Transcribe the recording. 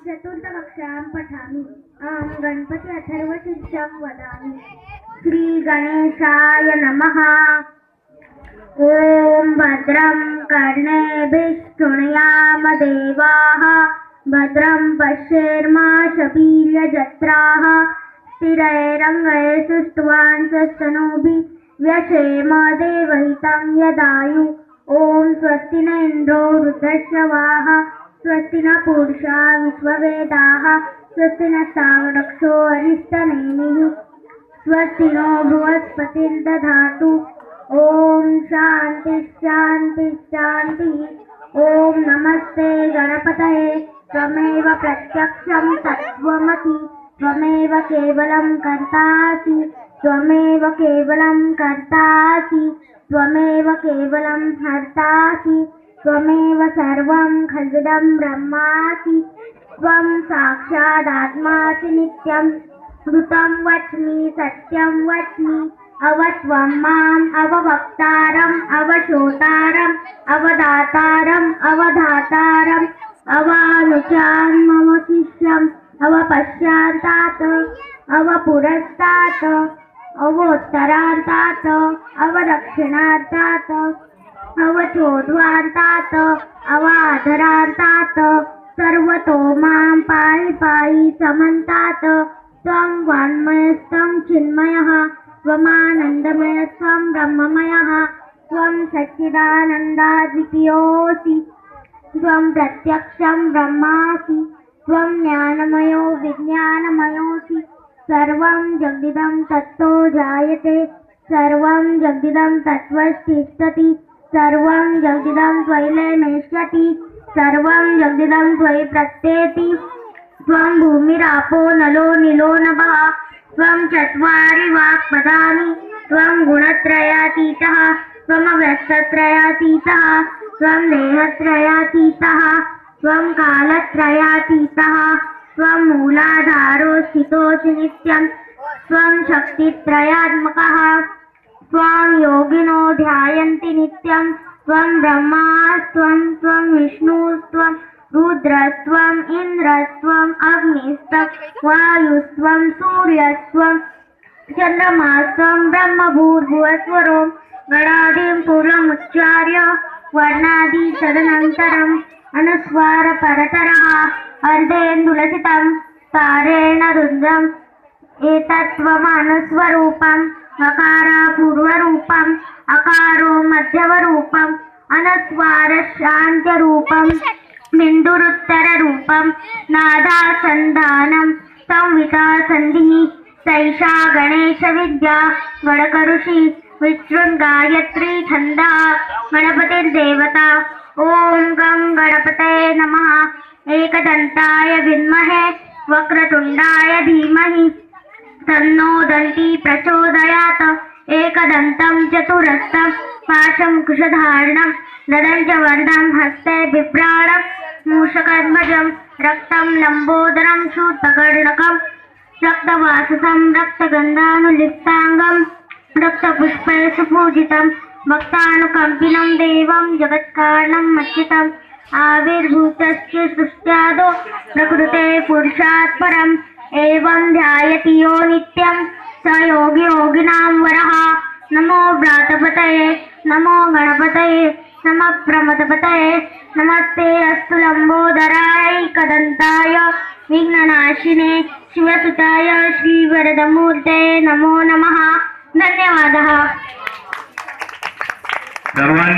चतुर्थकक्षां पठामि। गणपति अथर्वशीर्षं वदामि। श्रीगणेशाय नमः। ॐ भद्रं कर्णेभिः शृणुयाम देवाः, भद्रं पश्येर्माशपील्यजत्राः, स्थिरैरङ्गैस्तुष्टुवांसस्तनूभिः व्यशेम देवहितं यदायु। ॐ स्वस्ति न इन्द्रो वृद्धश्रवाः, स्वस्ति न पूषा विश्ववेदाः, स्वस्ति न सावरक्षो अरिष्टनेमिः, स्वस्ति नो बृहस्पतिर्दधातु। ॐ शान्ति शान्ति शान्ति। ॐ नमस्ते गणपतये। त्वमेव प्रत्यक्षं तत्त्वमसि, त्वमेव केवलं कर्तासि, त्वमेव केवलं कर्तासि, त्वमेव केवलं हर्तासि, त्वमेव सर्वं खल्विदं ब्रह्मासि, त्वं साक्षादात्मासि नित्यं। ऋतं वच्मि सत्यं वच्मि, अवत्वं माम् अववक्तारम् अवशोतारम् अवदातारम् अवधातारम् अवानुचान् मम शिष्यम् अवपश्चान्तात् अवपुरस्तात् अवोत्तरान्तात् अवदक्षिणान्तात् अवचोद्वान्तात् अवाधरान्तात् सर्वतो मां पाहि पाहि समन्तात्। त्वं वाङ्मयस्त्वं चिन्मयः, त्वमानन्दमयस्त्वं ब्रह्ममयः, त्वं सच्चिदानन्दाद्वितीयोऽसि, त्वं प्रत्यक्षं ब्रह्मासि, त्वं ज्ञानमयो विज्ञानमयोऽसि। सर्वं जगदिदं तत्तो जायते, सर्वं जगदिदं तत्त्वतिष्ठति, सर्वं जगदिदं त्वयि नेष्यति, सर्वं जगदिदं त्वयि प्रत्येति। त्वं भूमिरापो नलो नीलो नभः, त्वं चत्वारि वाक्पदानि, त्वं गुणत्रयातीतः, त्वमव्यक्तत्रयातीतः, त्वं देहत्रयातीतः, त्वं कालत्रयातीतः, त्वं मूलाधारो स्थितोऽसि नित्यं, त्वं शक्तित्रयात्मकः, त्वं योगिनो ध्यायन्ति नित्यं। त्वं ब्रह्मास्त्वं, त्वं विष्णुस्त्वं, रुद्रस्त्वम्, इन्द्रस्त्वम्, अग्निस्त्वं, वायुस्त्वं, सूर्यस्त्वं, चन्द्रमास्त्वं, ब्रह्मभूर्भुवस्वरो। गणादिं पूर्वमुच्चार्य वर्णादि तदनन्तरम् अनुस्वारपरतरः अर्धेन्दुलसितं तारेण रुद्धम् एतत्त्वमनुस्वरूपम्। अकारपूर्वरूपम्, अकारो मध्यवरूपम्, अनुस्वारशान्त्यरूपम्, बिन्दुरुत्तररूपम्, नादासन्धानं संवितासन्धिः। सैषा गणेशविद्या गणकऋषि विशृङ्गायत्री छन्दः गणपतिर्देवता। ॐ गं गणपतये नमः। एकदन्ताय विद्महे वक्रतुण्डाय धीमहि, तन्नो दन्ती प्रचोदयात्। एकदन्तं चतुरस्रं पाशंकुशधारणं ददञ्चवर्धं हस्ते बिभ्राणं मूषकध्वजं रक्तं लम्बोदरं शूर्पकर्णकं रक्तवाससं रक्तगन्धानुलिप्ताङ्गं रक्तपुष्पैः सुपूजितं भक्तानुकम्पिनं देवं जगत्कारणं मच्युतम्। आविर्भूतश्च सृष्ट्यादौ प्रकृते पुरुषात् परम् एवं ध्यायति यो नित्यं स योगी योगिनां वरः। नमो व्रातपतये, नमो गणपतये, नमः प्रमथपतये, नमस्ते अस्तु लम्बोदराय एकदन्ताय विघ्ननाशिने शिवसुताय श्रीवरदमूर्ते नमो नमः। धन्यवादः।